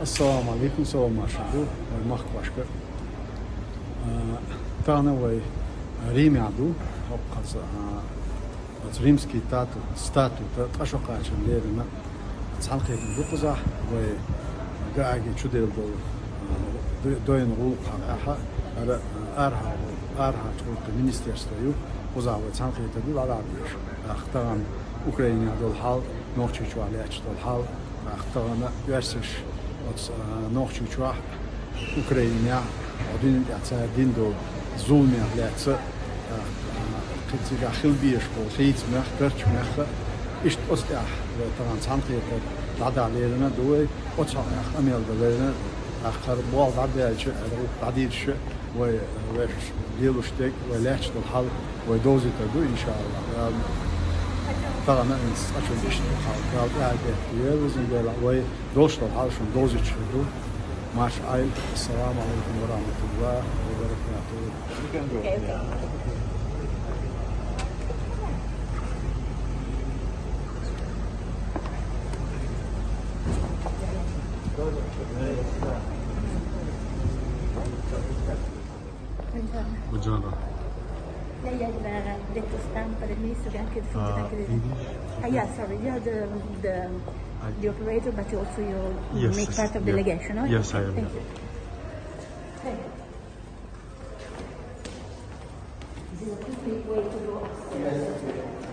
Assalamu alaikum, salam marshadu, mahkvashka. Tana way Римяду, hopkaz римский статут, ашокач лерна, цанхет букзах, way gaagi chudel do doin ruqa arha tut министерство ю узавы цанхет ду аладиш. Ахтаган Украина дол хал, нохчучваляч дол хал, ахтагана версиш нохчучва Украина один один до зулмя ляца критика хилбиешко хейц мехтерч меха ist ostja tagan sanqiyat dadalерина дуй очах амелдалерина ахар бол дадяч дадиш ва делуштек ва лячт хал ва дозита ду иншаллах tagan ins achun ist хал дадя евзин дела ва дошто хал шун дозич ду маш айл ассаламу алейкум ва рахматуллах ва баракатух. Buongiorno. Lei ha il detto stampa del ministro che anche yeah, sorry, you're the operator, but also you make part of delegation, no? Yes, I am. Thank you. Is it a quick way to go upstairs?